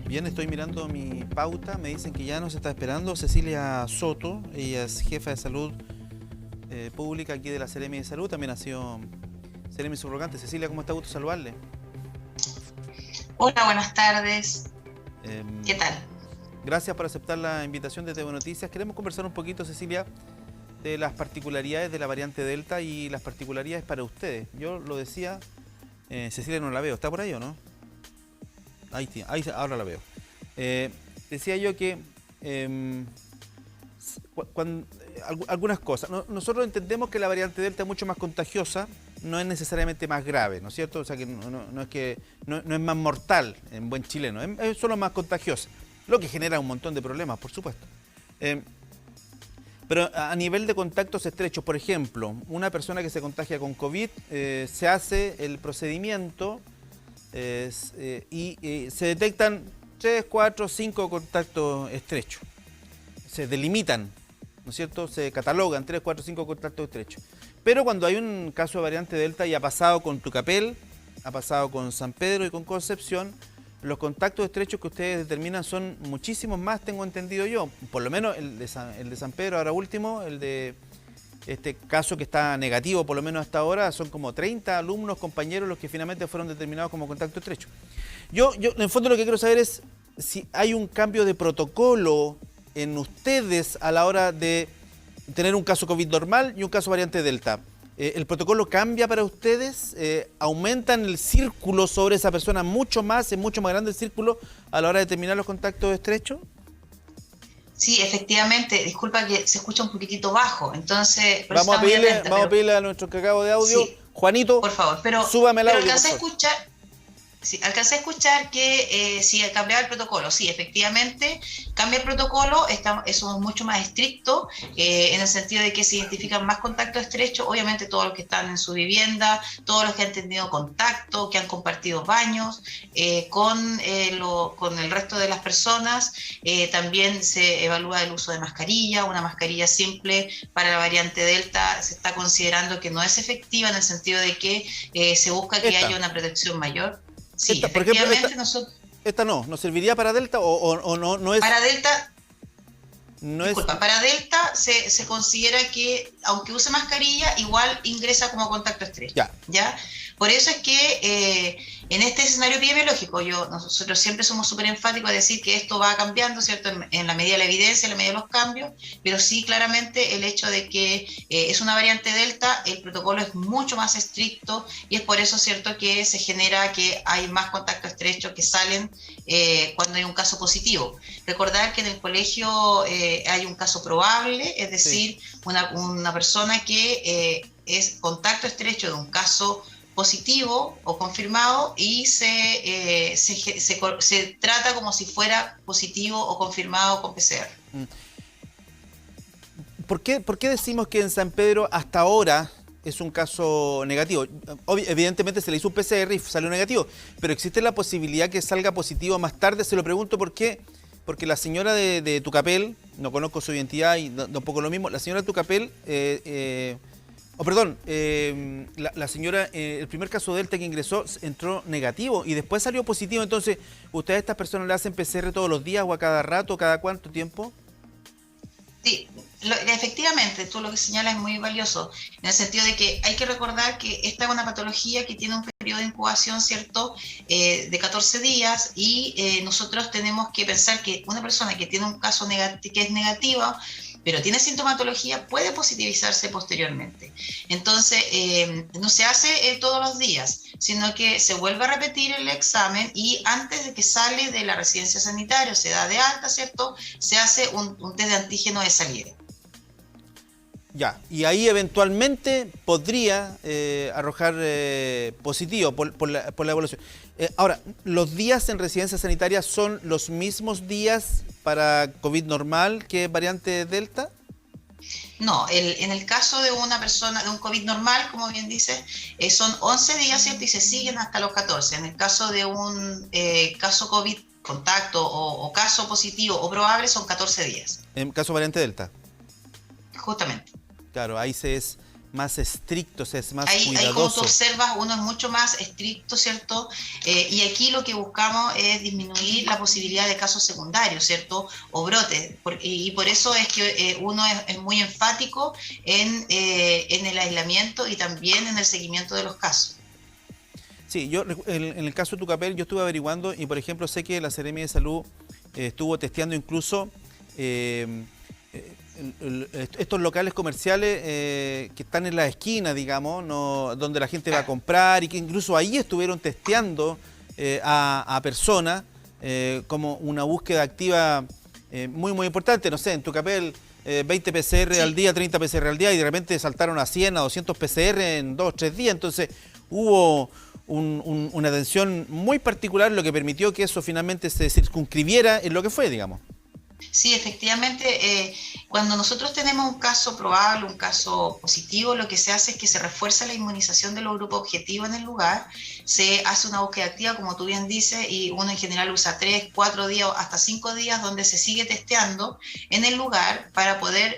Bien, estoy mirando mi pauta. Me dicen que ya nos está esperando Cecilia Soto. Ella es jefa de salud pública aquí de la Seremi de Salud. También ha sido Seremi subrogante. Cecilia, ¿cómo está? Gusto saludarle. Hola, buenas tardes. ¿Qué Eh, tal? Gracias por aceptar la invitación de TV Noticias. Queremos conversar un poquito, Cecilia, de las particularidades de la variante Delta y las particularidades para ustedes. Yo lo decía, Cecilia no la veo. ¿Está por ahí o no? Ahí ahora la veo. Eh, Decía yo que algunas cosas. Nosotros entendemos que la variante Delta es mucho más contagiosa, no es necesariamente más grave, ¿no es cierto? O sea que no es que no es más mortal en buen chileno, es solo más contagiosa, lo que genera un montón de problemas, por supuesto. Eh, pero a nivel de contactos estrechos, por ejemplo, una persona que se contagia con COVID, se hace el procedimiento y se detectan 3, 4, 5 contactos estrechos. Se delimitan, ¿no es cierto? Se catalogan 3, 4, 5 contactos estrechos. Pero cuando hay un caso de variante Delta y ha pasado con Tucapel, ha pasado con San Pedro y con Concepción, los contactos estrechos que ustedes determinan son muchísimos más, tengo entendido yo. Por lo menos el de San Pedro, ahora último, el de este caso que está negativo, por lo menos hasta ahora, son como 30 alumnos, compañeros, los que finalmente fueron determinados como contacto estrecho. Yo en el fondo lo que quiero saber es si hay un cambio de protocolo en ustedes a la hora de tener un caso COVID normal y un caso variante Delta. ¿El protocolo cambia para ustedes? ¿Aumentan el círculo sobre esa persona mucho más, es mucho más grande el círculo a la hora de determinar los contactos estrechos? Sí, efectivamente, disculpa que se escucha un poquitito bajo, entonces, por eso estaba muy atenta, Vamos a pero pedirle a nuestro encargado de audio, sí, Juanito, por favor, súbame el pero audio, por alcancé a favor. escuchar. Sí, alcancé a escuchar que sí, cambiaba el protocolo. Sí, efectivamente, cambia el protocolo, es mucho más estricto en el sentido de que se identifican más contactos estrechos, obviamente todos los que están en su vivienda, todos los que han tenido contacto, que han compartido baños con el resto de las personas. También se evalúa el uso de mascarilla, una mascarilla simple para la variante Delta se está considerando que no es efectiva en el sentido de que se busca que haya Esta, una protección mayor. Sí, por ejemplo, efectivamente nosotros esta no serviría para Delta o no es, para Delta, no es, disculpa, para Delta se considera que aunque use mascarilla, igual ingresa como contacto estrecho, ya. ¿ya? Por eso es que en este escenario epidemiológico, nosotros siempre somos súper enfáticos a decir que esto va cambiando, ¿cierto? En la medida de la evidencia, en la medida de los cambios, pero sí claramente el hecho de que es una variante Delta, el protocolo es mucho más estricto y es por eso, ¿cierto?, que se genera que hay más contactos estrechos que salen cuando hay un caso positivo. Recordar que en el colegio hay un caso probable, es Sí. decir, una persona que es contacto estrecho de un caso positivo o confirmado y se trata como si fuera positivo o confirmado con PCR. ¿Por qué decimos que en San Pedro hasta ahora es un caso negativo? Evidentemente se le hizo un PCR y salió negativo, pero existe la posibilidad que salga positivo más tarde. Se lo pregunto por qué. Porque la señora de Tucapel, no conozco su identidad y tampoco lo mismo, la señora de Tucapel, la señora, el primer caso Delta que ingresó entró negativo y después salió positivo. Entonces, ¿ustedes a estas personas le hacen PCR todos los días o a cada rato, cada cuánto tiempo? Sí, efectivamente, tú lo que señalas es muy valioso, en el sentido de que hay que recordar que esta es una patología que tiene un periodo de incubación, ¿cierto?, de 14 días y nosotros tenemos que pensar que una persona que tiene un caso que es negativa, pero tiene sintomatología, puede positivizarse posteriormente. Entonces, no se hace todos los días, sino que se vuelve a repetir el examen y antes de que sale de la residencia sanitaria, se da de alta, ¿cierto?, se hace un test de antígeno de salida. Ya, y ahí eventualmente podría arrojar positivo por la evaluación. Ahora, ¿los días en residencia sanitaria son los mismos días para COVID normal que variante Delta? No, en el caso de una persona, de un COVID normal, como bien dices, son 11 días, ¿cierto? Y se siguen hasta los 14. En el caso de un caso COVID contacto o caso positivo o probable son 14 días. En caso variante Delta. Justamente. Claro, ahí se es más estricto, es más Ahí, como tú cuidadoso. observas, uno es mucho más estricto, ¿cierto? Y aquí lo que buscamos es disminuir la posibilidad de casos secundarios, ¿cierto? O brotes. Y por eso es que uno es muy enfático en el aislamiento y también en el seguimiento de los casos. Sí, yo en el caso de Tucapel yo estuve averiguando y por ejemplo sé que la Seremi de Salud estuvo testeando incluso estos locales comerciales que están en la esquina, digamos, donde la gente va a comprar y que incluso ahí estuvieron testeando a personas como una búsqueda activa muy importante. No sé, en Tucapel 20 PCR al día, 30 PCR al día y de repente saltaron a 100, a 200 PCR en 2 o 3 días. Entonces hubo una atención muy particular, lo que permitió que eso finalmente se circunscribiera en lo que fue, digamos. Sí, efectivamente, cuando nosotros tenemos un caso probable, un caso positivo, lo que se hace es que se refuerza la inmunización de los grupos objetivos en el lugar, se hace una búsqueda activa, como tú bien dices, y uno en general usa 3, 4 días, hasta 5 días, donde se sigue testeando en el lugar para poder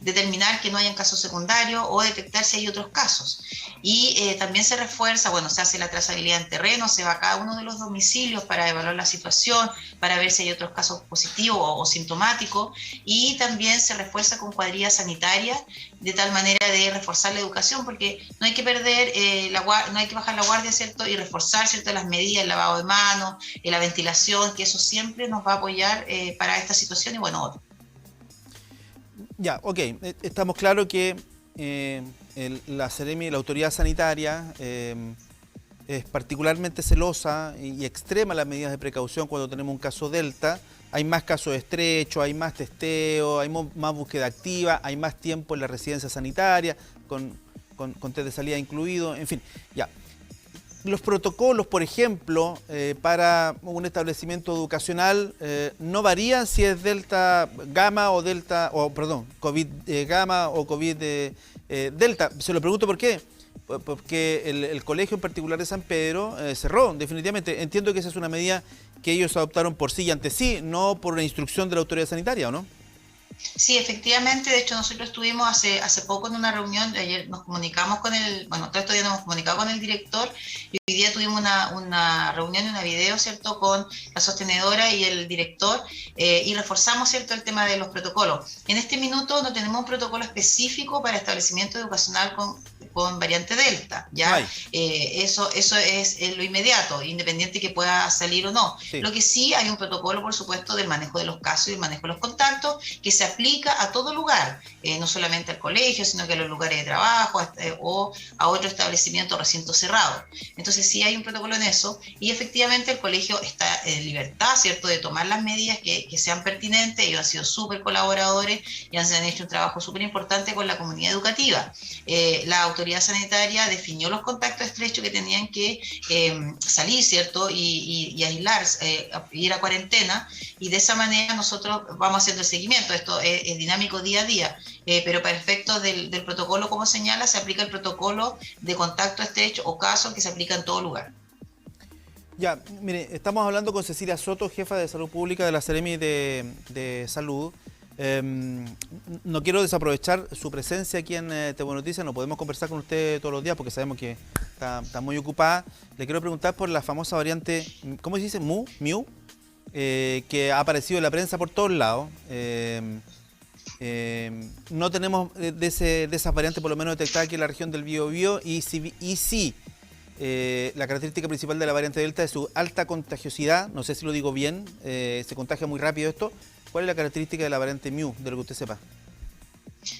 determinar que no hayan casos secundarios o detectar si hay otros casos. Y también se refuerza, bueno, se hace la trazabilidad en terreno, se va a cada uno de los domicilios para evaluar la situación, para ver si hay otros casos positivos o sintomáticos, y también se refuerza con cuadrillas sanitarias de tal manera de reforzar la educación, porque no hay que perder, no hay que bajar la guardia, ¿cierto? Y reforzar, ¿cierto?, las medidas, el lavado de manos, la ventilación, que eso siempre nos va a apoyar para esta situación y bueno, otro. Ya, ok, estamos claros que la Seremi, la autoridad sanitaria, es particularmente celosa y extrema las medidas de precaución cuando tenemos un caso Delta. Hay más casos estrechos, hay más testeo, hay más búsqueda activa, hay más tiempo en la residencia sanitaria, con test de salida incluido, en fin, ya. Los protocolos, por ejemplo, para un establecimiento educacional no varían si es Delta Gamma o Delta, o perdón, COVID Gamma o COVID Delta. Se lo pregunto por qué. Porque el colegio en particular de San Pedro cerró, definitivamente. Entiendo que esa es una medida que ellos adoptaron por sí y ante sí, no por una instrucción de la autoridad sanitaria, ¿o no? Sí, efectivamente, de hecho nosotros estuvimos hace poco en una reunión, ayer nos comunicamos con bueno, todos estos días nos hemos comunicado con el director y hoy día tuvimos una reunión, una video, ¿cierto?, con la sostenedora y el director y reforzamos, ¿cierto?, el tema de los protocolos. En este minuto no tenemos un protocolo específico para establecimiento educacional con variante Delta, ¿ya? Eso es lo inmediato, independiente que pueda salir o no. Sí. Lo que sí hay un protocolo, por supuesto, del manejo de los casos y el manejo de los contactos, que se aplica a todo lugar, no solamente al colegio, sino que a los lugares de trabajo o a otro establecimiento o recinto cerrado. Entonces sí hay un protocolo en eso y efectivamente el colegio está en libertad, ¿cierto?, de tomar las medidas que sean pertinentes. Ellos han sido súper colaboradores y han hecho un trabajo súper importante con la comunidad educativa. La autoridad sanitaria definió los contactos estrechos que tenían que salir, ¿cierto?, y aislarse, ir a cuarentena, y de esa manera nosotros vamos haciendo el seguimiento. Esto es dinámico día a día, pero para efectos del protocolo, como señala, se aplica el protocolo de contacto estrecho o caso que se aplica en todo lugar. Ya, mire, estamos hablando con Cecilia Soto, jefa de Salud Pública de la Seremi de Salud. No quiero desaprovechar su presencia aquí en TV Noticias, no podemos conversar con usted todos los días porque sabemos que está muy ocupada. Le quiero preguntar por la famosa variante, ¿cómo se dice? Mu, que ha aparecido en la prensa por todos lados. No tenemos de esas variantes por lo menos detectadas aquí en la región del Biobío y sí, la característica principal de la variante Delta es su alta contagiosidad, no sé si lo digo bien, se contagia muy rápido esto. ¿Cuál es la característica de la variante Mu, de lo que usted sepa?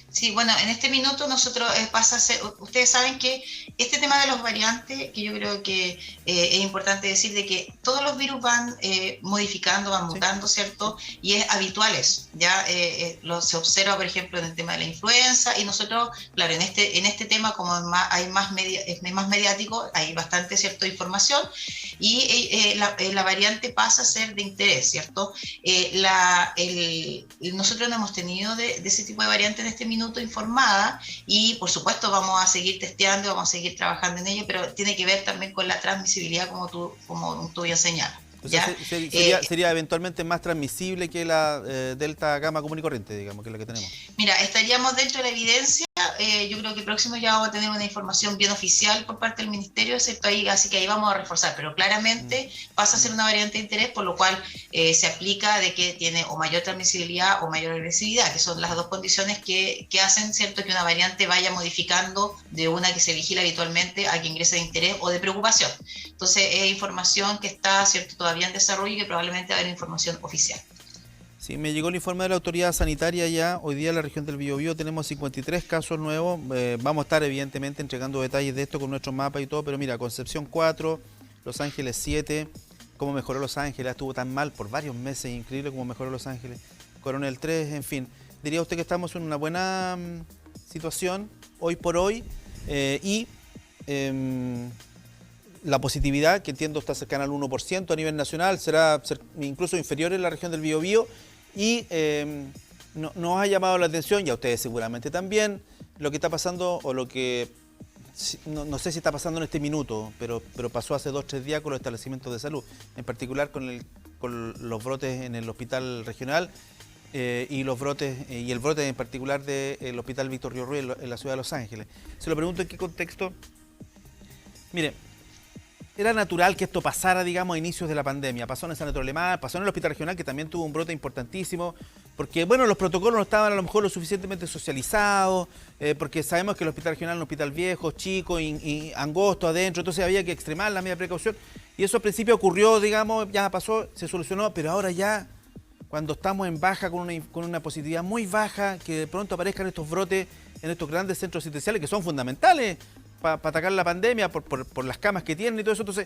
Sí, bueno, en este minuto nosotros pasa a ser, ustedes saben que este tema de los variantes, que yo creo que es importante decir de que todos los virus van modificando, van mutando, ¿cierto? Y es habituales, ya se observa, por ejemplo, en el tema de la influenza y nosotros, claro, en este tema como es más mediático, hay bastante, ¿cierto?, información y la variante pasa a ser de interés, ¿cierto? Nosotros no hemos tenido de ese tipo de variante en este minuto informada y por supuesto vamos a seguir testeando, vamos a seguir trabajando en ello, pero tiene que ver también con la transmisibilidad como tú bien señalas. O sea, sería eventualmente más transmisible que la Delta Gamma común y corriente, digamos, que es la que tenemos. Mira, estaríamos dentro de la evidencia yo creo que próximo ya vamos a tener una información bien oficial por parte del Ministerio, ¿cierto? Ahí, así que ahí vamos a reforzar, pero claramente pasa a ser una variante de interés, por lo cual se aplica de que tiene o mayor transmisibilidad o mayor agresividad, que son las dos condiciones que hacen, ¿cierto?, que una variante vaya modificando de una que se vigila habitualmente a que ingrese de interés o de preocupación. Entonces es información que está, ¿cierto?, todavía en desarrollo y que probablemente va a haber información oficial. Sí, me llegó el informe de la autoridad sanitaria ya. Hoy día en la región del Biobío tenemos 53 casos nuevos. Vamos a estar evidentemente entregando detalles de esto con nuestros mapas y todo, pero mira, Concepción 4, Los Ángeles 7, cómo mejoró Los Ángeles, estuvo tan mal por varios meses, increíble cómo mejoró Los Ángeles. Coronel 3, en fin. Diría usted que estamos en una buena situación hoy por hoy y la positividad, que entiendo está cercana al 1% a nivel nacional, será incluso inferior en la región del Biobío. Y nos ha llamado la atención, y a ustedes seguramente también, lo que está pasando, o lo que, no sé si está pasando en este minuto, pero pasó hace 2 o 3 días con los establecimientos de salud, en particular con los brotes en el hospital regional y los brotes y el brote en particular del hospital Víctor Río Ruiz en la ciudad de Los Ángeles. Se lo pregunto en qué contexto. Mire, era natural que esto pasara, digamos, a inicios de la pandemia. Pasó en San Antonio Alemán, pasó en el hospital regional, que también tuvo un brote importantísimo, porque, bueno, los protocolos no estaban a lo mejor lo suficientemente socializados, porque sabemos que el hospital regional es un hospital viejo, chico y angosto adentro, entonces había que extremar la medida de precaución. Y eso al principio ocurrió, digamos, ya pasó, se solucionó, pero ahora ya, cuando estamos en baja, con una positividad muy baja, que de pronto aparezcan estos brotes en estos grandes centros asistenciales que son fundamentales para atacar la pandemia, por las camas que tienen y todo eso. Entonces,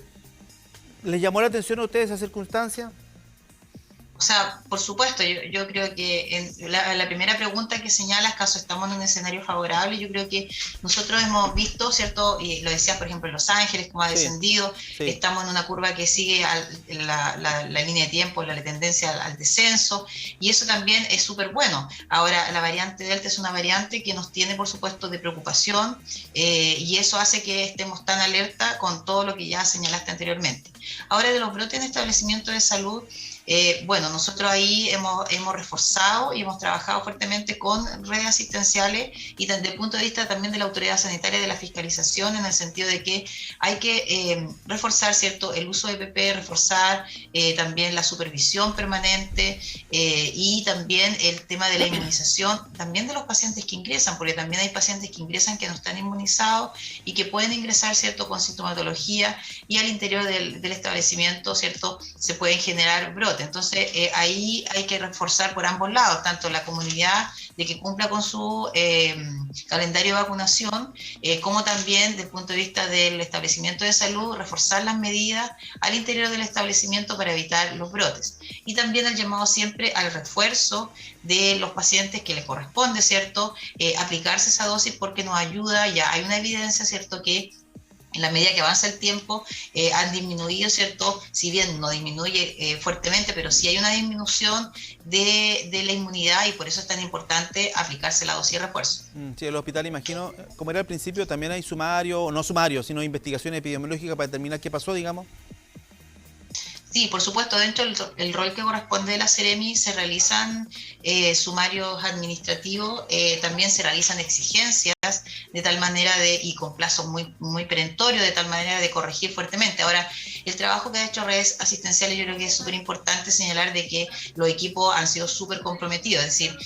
¿les llamó la atención a ustedes esa circunstancia? O sea, por supuesto, yo creo que en la primera pregunta que señalas, caso estamos en un escenario favorable, yo creo que nosotros hemos visto, ¿cierto? Y lo decías, por ejemplo, en Los Ángeles, cómo ha descendido, sí. Estamos en una curva que sigue la línea de tiempo, la tendencia al descenso, y eso también es súper bueno. Ahora, la variante Delta es una variante que nos tiene, por supuesto, de preocupación, y eso hace que estemos tan alerta con todo lo que ya señalaste anteriormente. Ahora, de los brotes en establecimientos de salud, bueno, nosotros ahí hemos reforzado y hemos trabajado fuertemente con redes asistenciales y desde el punto de vista también de la autoridad sanitaria, de la fiscalización, en el sentido de que hay que reforzar, ¿cierto?, el uso de EPP, reforzar también la supervisión permanente y también el tema de la inmunización, también de los pacientes que ingresan, porque también hay pacientes que ingresan que no están inmunizados y que pueden ingresar, ¿cierto?, con sintomatología, y al interior del establecimiento, ¿cierto?, se pueden generar brotes. Entonces, ahí hay que reforzar por ambos lados, tanto la comunidad de que cumpla con su calendario de vacunación, como también desde el punto de vista del establecimiento de salud, reforzar las medidas al interior del establecimiento para evitar los brotes. Y también el llamado siempre al refuerzo de los pacientes que les corresponde, ¿cierto?, aplicarse esa dosis, porque nos ayuda, ya hay una evidencia, ¿cierto?, que en la medida que avanza el tiempo, han disminuido, ¿cierto? Si bien no disminuye fuertemente, pero sí hay una disminución de la inmunidad, y por eso es tan importante aplicarse la dosis de refuerzo. Sí, en el hospital, imagino, como era al principio, también hay sumario, o no sumario, sino investigación epidemiológica para determinar qué pasó, digamos. Sí, por supuesto, dentro del rol que corresponde de la Seremi se realizan sumarios administrativos, también se realizan exigencias de tal manera y con plazos muy perentorios, de tal manera de corregir fuertemente. Ahora, el trabajo que ha hecho redes asistenciales, yo creo que es súper importante señalar de que los equipos han sido súper comprometidos, es decir,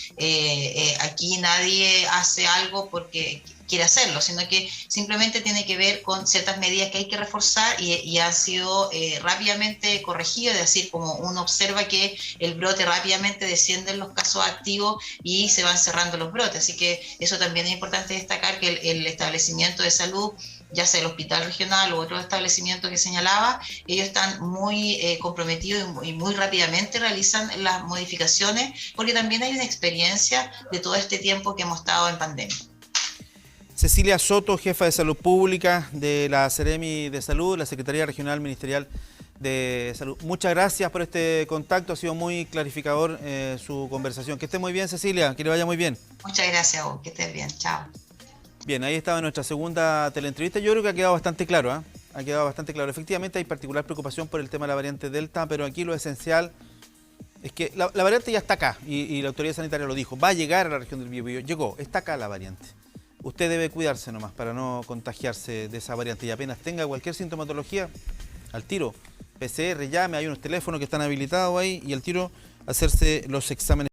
aquí nadie hace algo porque quiere hacerlo, sino que simplemente tiene que ver con ciertas medidas que hay que reforzar y han sido rápidamente corregidos, es decir, como uno observa que el brote rápidamente desciende en los casos activos y se van cerrando los brotes, así que eso también es importante destacar, que el establecimiento de salud, ya sea el hospital regional u otro establecimiento que señalaba, ellos están muy comprometidos y muy rápidamente realizan las modificaciones, porque también hay una experiencia de todo este tiempo que hemos estado en pandemia. Cecilia Soto, jefa de Salud Pública de la Seremi de Salud, la Secretaría Regional Ministerial de Salud. Muchas gracias por este contacto, ha sido muy clarificador su conversación. Que esté muy bien, Cecilia, que le vaya muy bien. Muchas gracias a vos, que estés bien, chao. Bien, ahí estaba nuestra segunda teleentrevista. Yo creo que ha quedado bastante claro, ¿eh? Ha quedado bastante claro. Efectivamente hay particular preocupación por el tema de la variante Delta, pero aquí lo esencial es que la variante ya está acá, y la autoridad sanitaria lo dijo, va a llegar a la región del Biobío, llegó, está acá la variante. usted debe cuidarse nomás para no contagiarse de esa variante. Y apenas tenga cualquier sintomatología, al tiro, PCR, llame, hay unos teléfonos que están habilitados ahí y al tiro hacerse los exámenes.